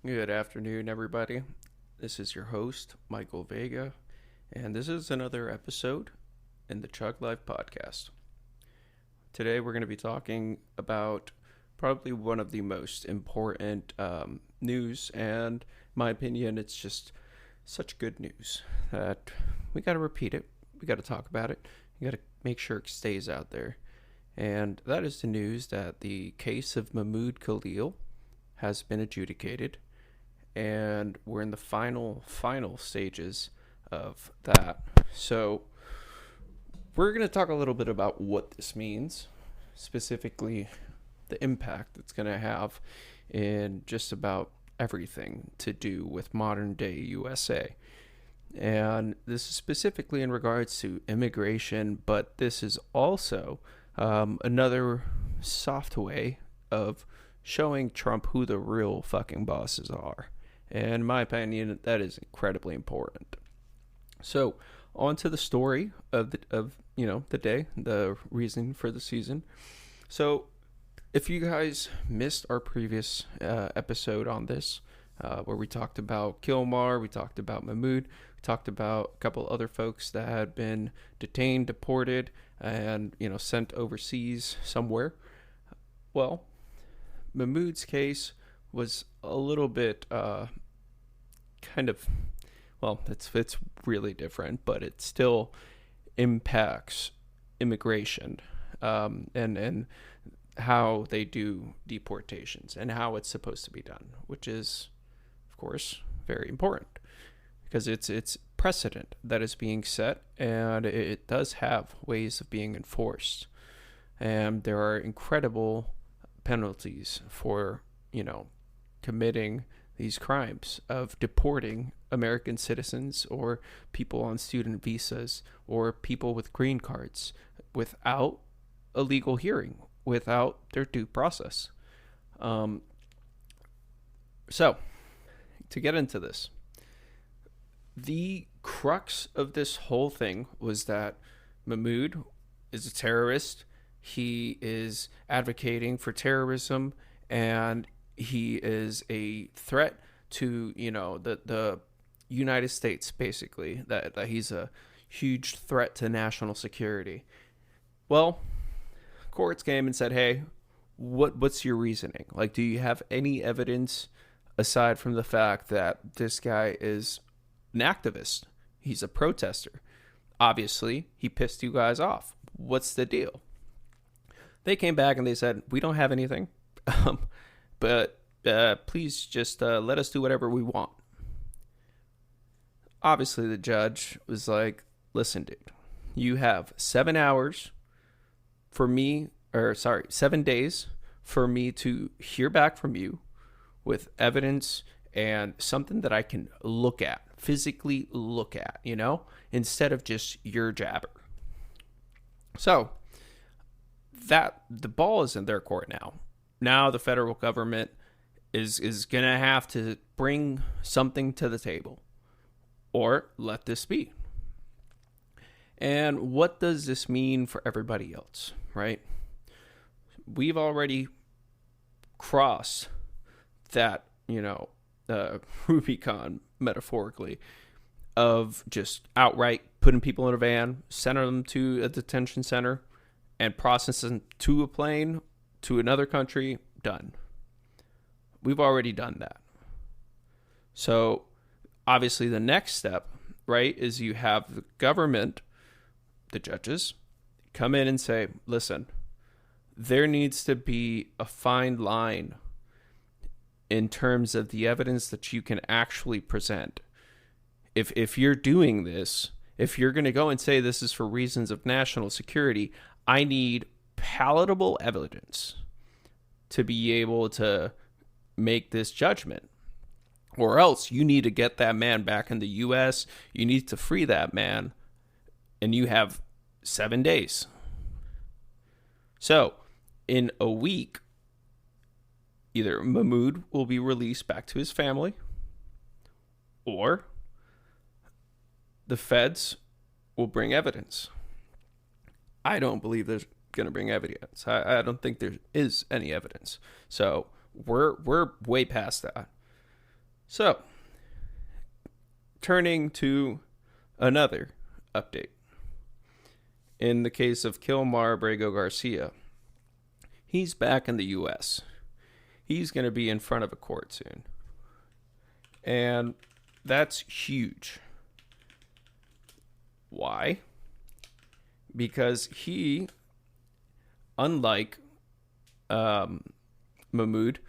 Good afternoon, everybody. This is your host, Michael Vega, and this is another episode in the Chug Life podcast. Today, we're going to be talking about probably one of the most important news, and in my opinion, it's just such good news that we got to repeat it. We got to talk about it. You got to make sure it stays out there. And that is the news that the case of Mahmoud Khalil has been adjudicated, and we're in the final stages of that. So we're going to talk a little bit about what this means, specifically the impact it's going to have in just about everything to do with modern day USA. And this is specifically in regards to immigration, but this is also another soft way of showing Trump who the real fucking bosses are. And in my opinion, that is incredibly important. So, on to the story of the day, the reason for the season. So, if you guys missed our previous episode on this, where we talked about Kilmar, we talked about Mahmoud, we talked about a couple other folks that had been detained, deported, and sent overseas somewhere. Well, Mahmoud's case was a little bit it's really different, but it still impacts immigration and how they do deportations and how it's supposed to be done, which is, of course, very important because it's precedent that is being set, and it does have ways of being enforced, and there are incredible penalties for committing these crimes of deporting American citizens or people on student visas or people with green cards without a legal hearing, without their due process. So, to get into this, the crux of this whole thing was that Mahmoud is a terrorist. He is advocating for terrorism, and he is a threat to the United States, basically, that he's a huge threat to national security. Well, courts came and said, hey, what's your reasoning? Like, do you have any evidence aside from the fact that this guy is an activist? He's a protester. Obviously, he pissed you guys off. What's the deal? They came back and they said, we don't have anything. But please just let us do whatever we want. Obviously, the judge was like, listen, dude, you have 7 days for me to hear back from you with evidence and something that I can physically look at, instead of just your jabber. So that the ball is in their court now. Now the federal government is going to have to bring something to the table or let this be. And what does this mean for everybody else, right? We've already crossed that, Rubicon, metaphorically, of just outright putting people in a van, sending them to a detention center, and processing them to a plane to another country. Done. We've already done that. So obviously the next step, right, is you have the government, the judges, come in and say, listen, there needs to be a fine line in terms of the evidence that you can actually present. If you're doing this, if you're going to go and say this is for reasons of national security, I need palatable evidence to be able to make this judgment. Or else you need to get that man back in the U.S. You need to free that man. And you have 7 days. So, in a week, either Mahmoud will be released back to his family, or the feds will bring evidence. I don't believe there's going to bring evidence. I don't think there is any evidence. So we're way past that. So, turning to another update. In the case of Kilmar Garcia, he's back in the U.S. He's going to be in front of a court soon. And that's huge. Why? Because he, unlike Mahmoud,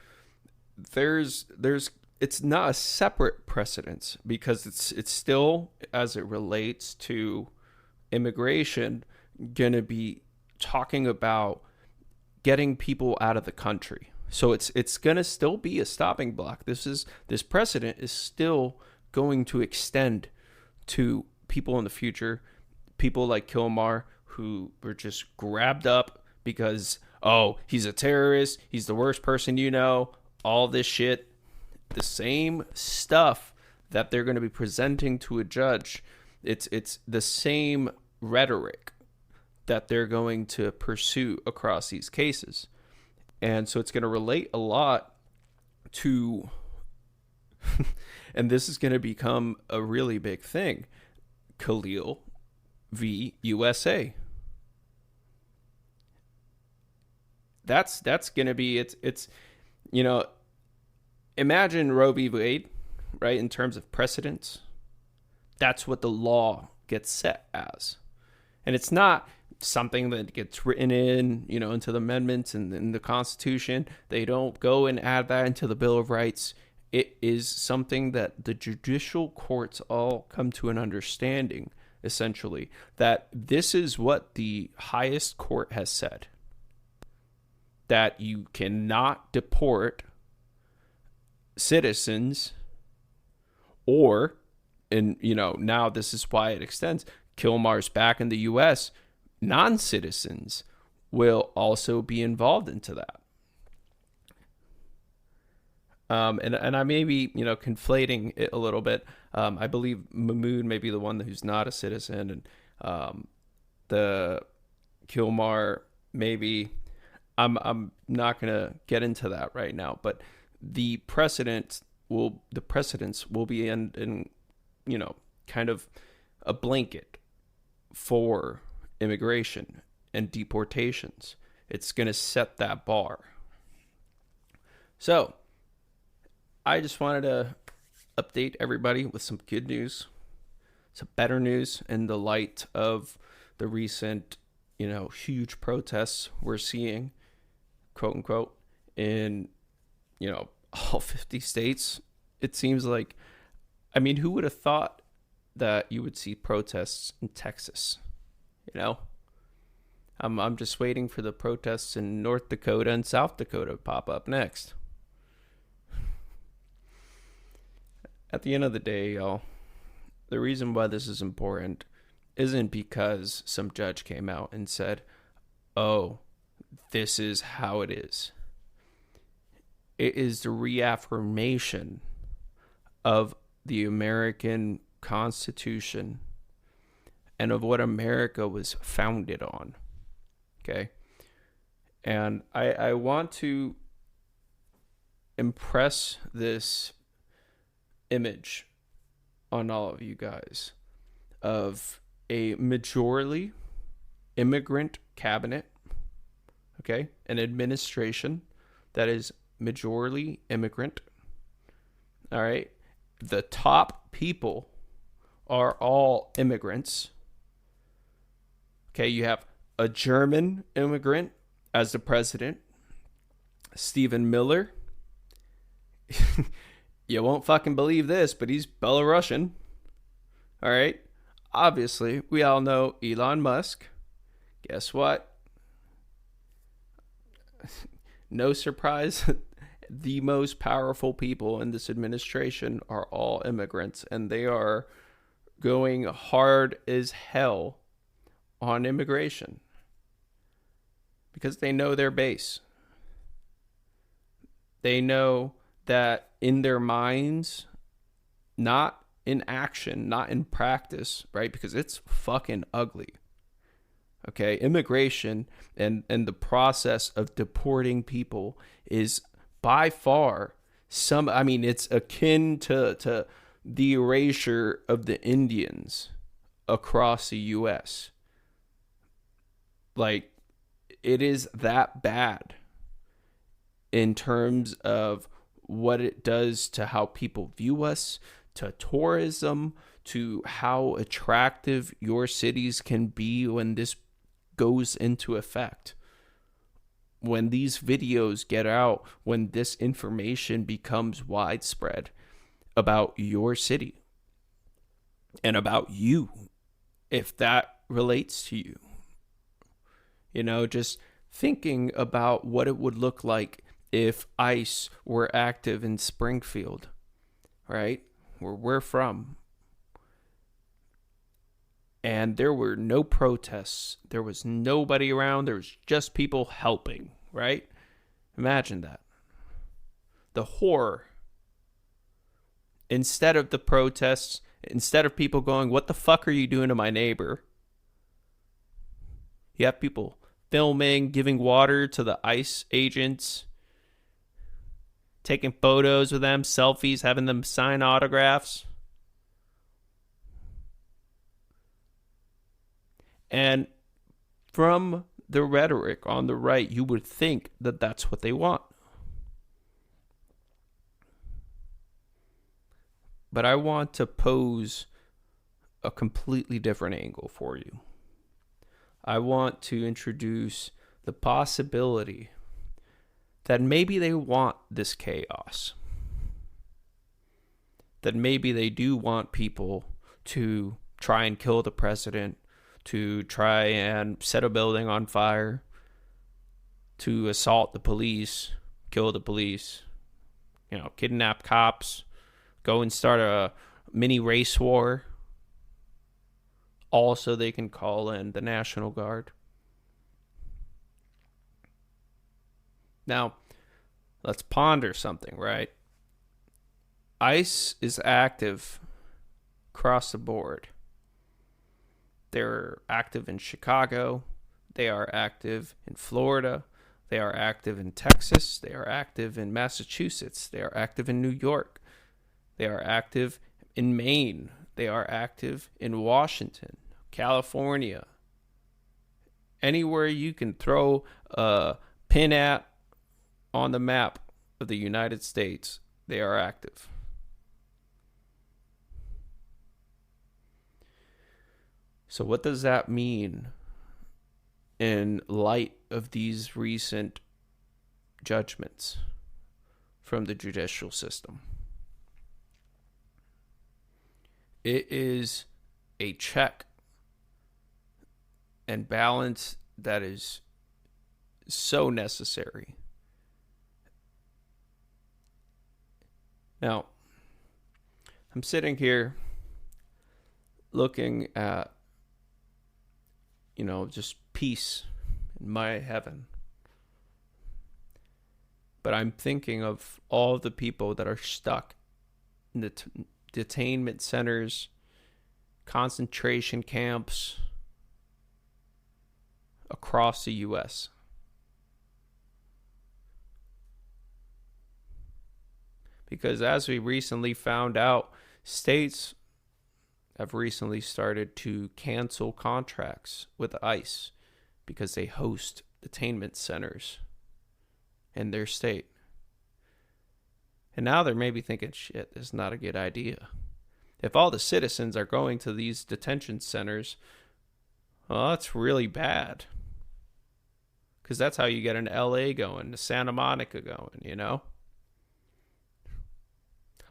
it's not a separate precedence because it's still, as it relates to immigration, gonna be talking about getting people out of the country. So it's gonna still be a stopping block. This precedent is still going to extend to people in the future, people like Kilmar who were just grabbed up because, oh, he's a terrorist, he's the worst person you know, all this shit. The same stuff that they're going to be presenting to a judge. It's the same rhetoric that they're going to pursue across these cases. And so it's going to relate a lot to, and this is going to become a really big thing, Khalil v. USA. That's going to be, it's imagine Roe v. Wade, right, in terms of precedents. That's what the law gets set as. And it's not something that gets written into the amendments and in the Constitution. They don't go and add that into the Bill of Rights. It is something that the judicial courts all come to an understanding, essentially, that this is what the highest court has said. That you cannot deport citizens, or, and now this is why it extends, Kilmar's back in the U.S., non-citizens will also be involved into that. And I may be conflating it a little bit. I believe Mahmoud may be the one who's not a citizen, and the Kilmar maybe. I'm not gonna get into that right now, but the precedents will be in kind of a blanket for immigration and deportations. It's going to set that bar. So I just wanted to update everybody with some good news, some better news in the light of the recent, huge protests we're seeing, quote unquote, in, all 50 states. It seems like, who would have thought that you would see protests in Texas? I'm just waiting for the protests in North Dakota and South Dakota to pop up next. At the end of the day, y'all, the reason why this is important isn't because some judge came out and said, oh, this is how it is. It is the reaffirmation of the American Constitution and of what America was founded on. Okay? And I want to impress this image on all of you guys of a majorly immigrant cabinet, okay? An administration that is majorly immigrant, all right? The top people are all immigrants. Okay, you have a German immigrant as the president, Stephen Miller. You won't fucking believe this, but he's Belarusian. All right. Obviously, we all know Elon Musk. Guess what? No surprise. The most powerful people in this administration are all immigrants, and they are going hard as hell on immigration because they know their base. They know that in their minds, not in action, not in practice, right? Because it's fucking ugly. Okay, immigration and the process of deporting people is by far It's akin to the erasure of the Indians across the U.S. Like, it is that bad in terms of what it does to how people view us, to tourism, to how attractive your cities can be when this goes into effect. When these videos get out, when this information becomes widespread about your city and about you, if that relates to you. Just thinking about what it would look like if ICE were active in Springfield, right? Where we're from. And there were no protests. There was nobody around. There was just people helping, right? Imagine that. The horror. Instead of the protests, instead of people going, what the fuck are you doing to my neighbor? You have people filming, giving water to the ICE agents, taking photos with them, selfies, having them sign autographs. And from the rhetoric on the right, you would think that that's what they want. But I want to pose a completely different angle for you. I want to introduce the possibility that maybe they want this chaos. That maybe they do want people to try and kill the president, to try and set a building on fire, to assault the police, kill the police, kidnap cops, go and start a mini race war. Also, they can call in the National Guard. Now, let's ponder something, right? ICE is active across the board. They're active in Chicago. They are active in Florida. They are active in Texas. They are active in Massachusetts. They are active in New York. They are active in Maine. They are active in Washington, California. Anywhere you can throw a pin at on the map of the United States, they are active. So what does that mean in light of these recent judgments from the judicial system? It is a check and balance that is so necessary. Now, I'm sitting here looking at just peace in my heaven. But I'm thinking of all the people that are stuck in the detainment centers, concentration camps across the U.S. Because as we recently found out, states have recently started to cancel contracts with ICE because they host detainment centers in their state. And now they're maybe thinking, shit, this is not a good idea. If all the citizens are going to these detention centers, well, that's really bad. Because that's how you get an LA going, to Santa Monica going,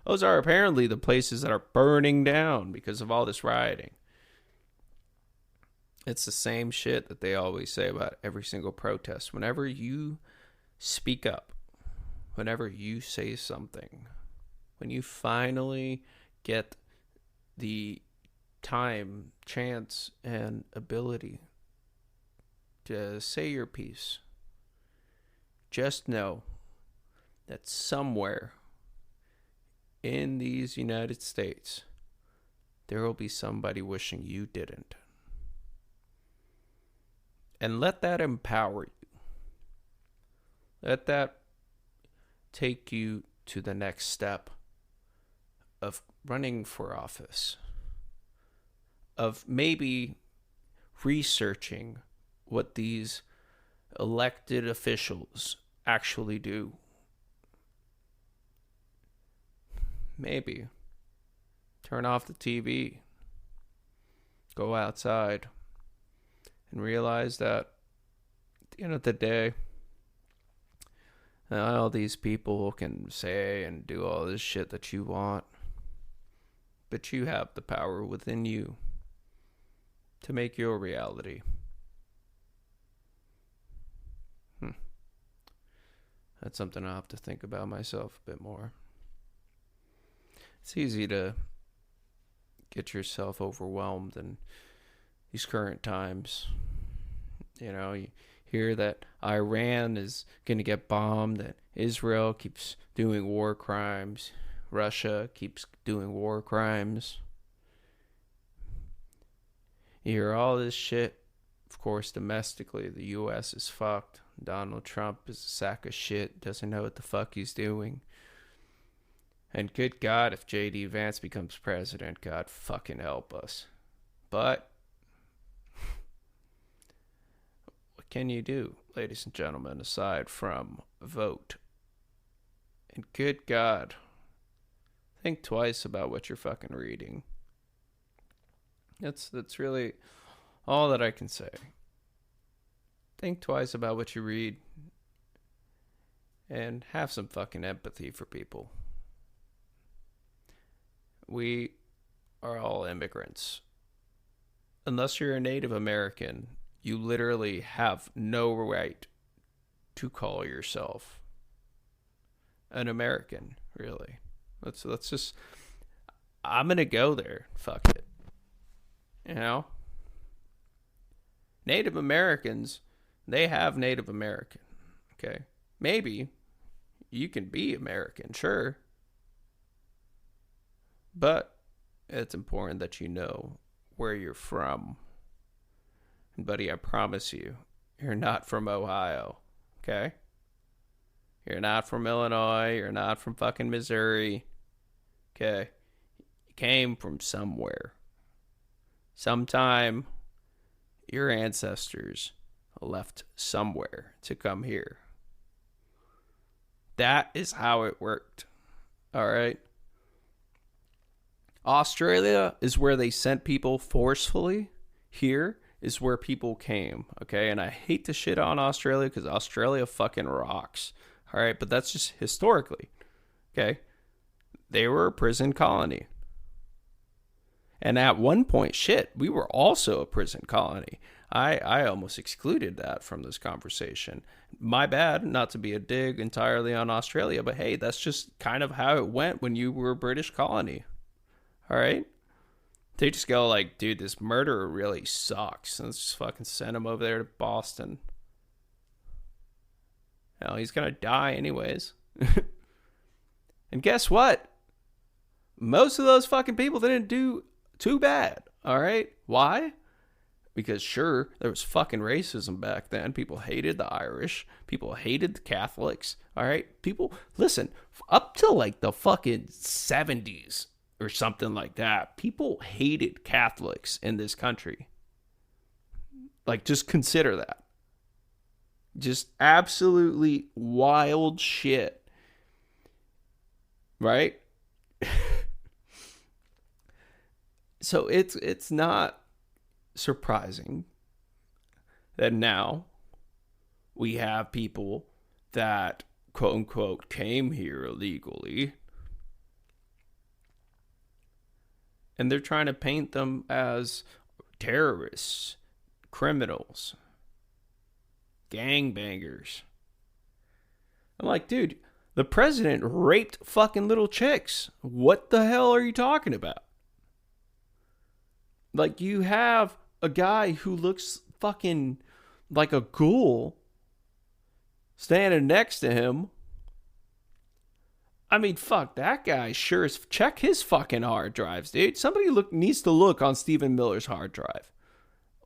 Those are apparently the places that are burning down because of all this rioting. It's the same shit that they always say about every single protest. Whenever you speak up, whenever you say something, when you finally get the time, chance, and ability to say your piece, just know that somewhere in these United States, there will be somebody wishing you didn't. And let that empower you. Let that take you to the next step of running for office, of maybe researching what these elected officials actually do. Maybe turn off the TV, go outside, and realize that at the end of the day, all these people can say and do all this shit that you want, but you have the power within you to make your reality. That's something I'll have to think about myself a bit more. It's easy to get yourself overwhelmed in these current times. You hear that Iran is going to get bombed, that Israel keeps doing war crimes, Russia keeps doing war crimes. You hear all this shit. Of course, domestically, the U.S. is fucked. Donald Trump is a sack of shit, doesn't know what the fuck he's doing. And good God, if J.D. Vance becomes president, God fucking help us. But what can you do, ladies and gentlemen, aside from vote? And good God, think twice about what you're fucking reading. That's really all that I can say. Think twice about what you read and have some fucking empathy for people. We are all immigrants. Unless you're a Native American, you literally have no right to call yourself an American, really. Let's just, I'm going to go there. Fuck it. Native Americans, they have Native American. Okay. Maybe you can be American, sure. But it's important that you know where you're from. And buddy, I promise you, you're not from Ohio. Okay? You're not from Illinois. You're not from fucking Missouri. Okay? You came from somewhere. Sometime your ancestors left somewhere to come here. That is how it worked. All right? Australia is where they sent people forcefully. Here is where people came. Okay? And I hate to shit on Australia because Australia fucking rocks. All right? But that's just historically. Okay? They were a prison colony. And at one point, we were also a prison colony. I almost excluded that from this conversation. My bad, not to be a dig entirely on Australia, but hey, that's just kind of how it went when you were a British colony. All right? They just go like, dude, this murderer really sucks. Let's just fucking send him over there to Boston. Hell, he's going to die anyways. And guess what? Most of those fucking people didn't do too bad. All right? Why? Because sure, there was fucking racism back then. People hated the Irish. People hated the Catholics. All right? People, listen, up to like the fucking 70s or something like that, people hated Catholics in this country. Like, just consider that. Just absolutely wild shit. Right? So it's not surprising that now we have people that quote unquote came here illegally and they're trying to paint them as terrorists, criminals, gangbangers. I'm like, dude, the president raped fucking little chicks. What the hell are you talking about? Like, you have a guy who looks fucking like a ghoul standing next to him. I mean, fuck, that guy sure is... Check his fucking hard drives, dude. Somebody needs to look on Stephen Miller's hard drive.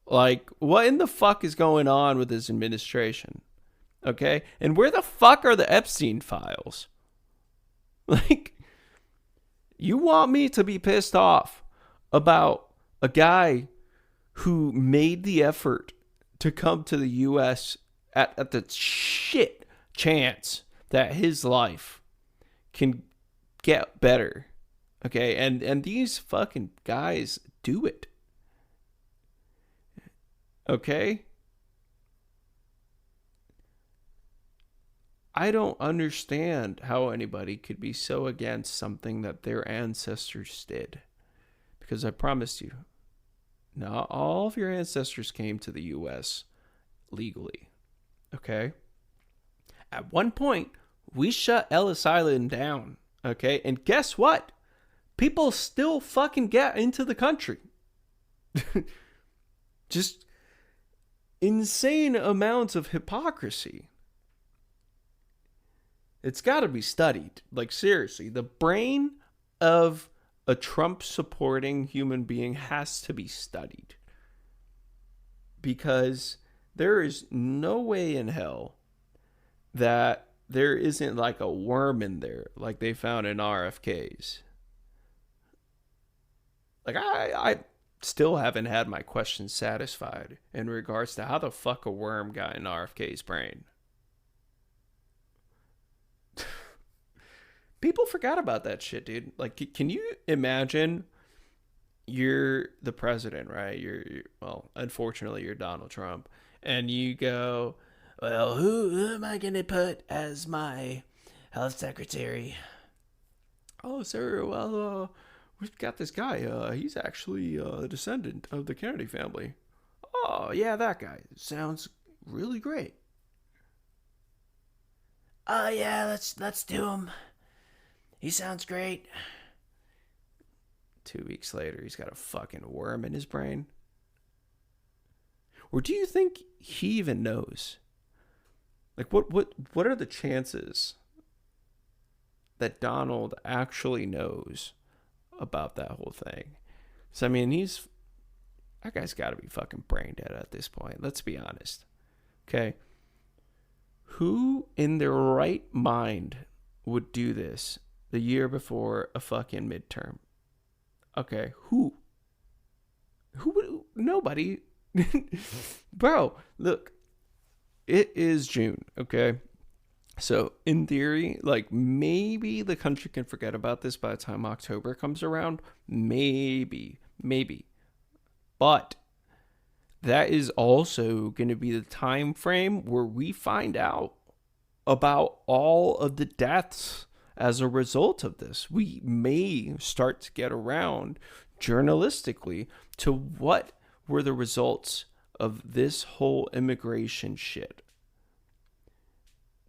Like, what in the fuck is going on with his administration? Okay? And where the fuck are the Epstein files? Like, you want me to be pissed off about a guy who made the effort to come to the U.S. at the shit chance that his life can get better. Okay, and these fucking guys do it. Okay? I don't understand how anybody could be so against something that their ancestors did. Because I promise you, not all of your ancestors came to the U.S. legally. Okay? At one point, we shut Ellis Island down. Okay? And guess what? People still fucking get into the country. Just insane amounts of hypocrisy. It's got to be studied. Like, seriously, the brain of a Trump-supporting human being has to be studied. Because there is no way in hell that there isn't like a worm in there like they found in RFK's. Like, I still haven't had my questions satisfied in regards to how the fuck a worm got in RFK's brain. People forgot about that shit, dude. Like, can you imagine you're the president, right? Well, unfortunately, you're Donald Trump. And you go, well, who am I going to put as my health secretary? Oh, sir, well, we've got this guy. He's actually a descendant of the Kennedy family. Oh, yeah, that guy. Sounds really great. Oh, yeah, let's do him. He sounds great. 2 weeks later, he's got a fucking worm in his brain. Or do you think he even knows? Like, what are the chances that Donald actually knows about that whole thing? So, I mean, that guy's got to be fucking brain dead at this point. Let's be honest. Okay? Who in their right mind would do this the year before a fucking midterm? Okay, who would? Nobody. Bro, look, it is June, okay? So, in theory, like, maybe the country can forget about this by the time October comes around. Maybe. But that is also going to be the time frame where we find out about all of the deaths as a result of this. We may start to get around journalistically to what were the results of this whole immigration shit.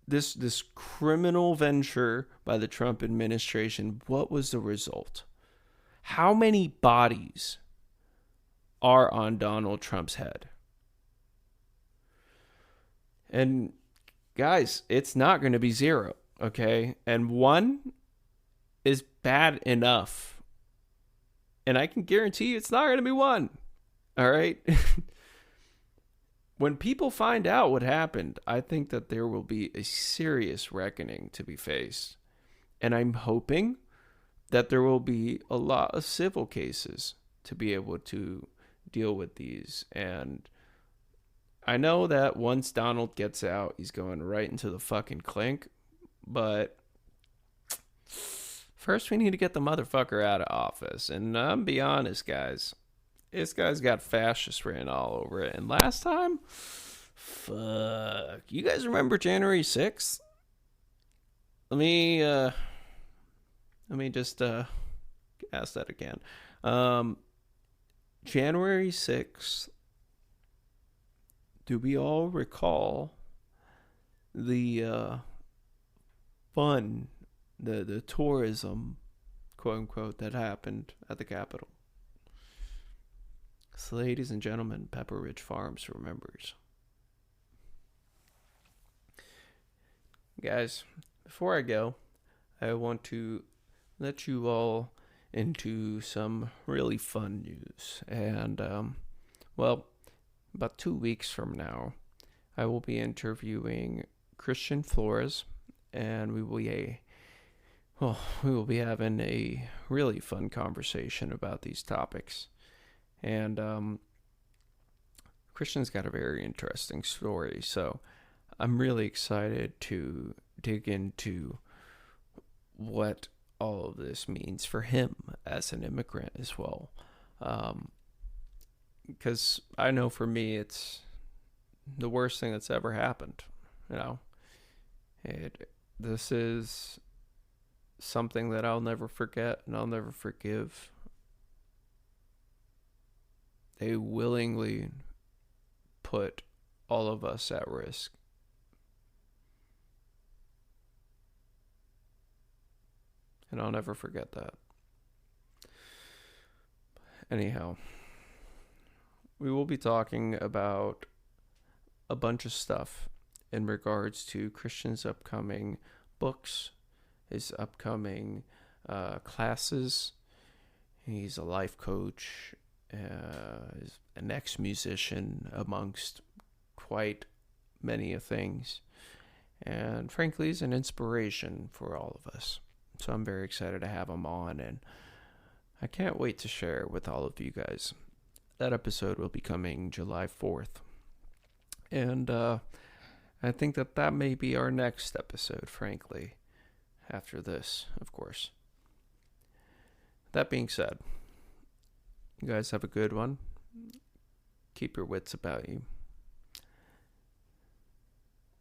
This criminal venture by the Trump administration, what was the result? How many bodies are on Donald Trump's head? And guys, it's not going to be zero, okay? And one is bad enough. And I can guarantee you it's not going to be one. All right? When people find out what happened, I think that there will be a serious reckoning to be faced. And I'm hoping that there will be a lot of civil cases to be able to deal with these. And I know that once Donald gets out, he's going right into the fucking clink. But first we need to get the motherfucker out of office. And I'm be honest, guys. This guy's got fascist written all over it. And last time, fuck. You guys remember January 6th? Let me just ask that again. January 6th. Do we all recall the fun, the tourism, quote unquote, that happened at the Capitol? So, ladies and gentlemen, Pepper Ridge Farms remembers. Guys, before I go, I want to let you all into some really fun news. And, well, about 2 weeks from now, I will be interviewing Christian Flores, and we Well, we will be having a really fun conversation about these topics. And Christian's got a very interesting story, so I'm really excited to dig into what all of this means for him as an immigrant as well. Because I know for me, it's the worst thing that's ever happened. You know, this is something that I'll never forget and I'll never forgive. They willingly put all of us at risk. And I'll never forget that. Anyhow, we will be talking about a bunch of stuff in regards to Christian's upcoming books, his upcoming classes. He's a life coach, he's an ex-musician amongst quite many things. And frankly, he's an inspiration for all of us. So I'm very excited to have him on, and I can't wait to share with all of you guys. That episode will be coming July 4th. And I think that may be our next episode, frankly, after this, of course. That being said, you guys have a good one. Keep your wits about you.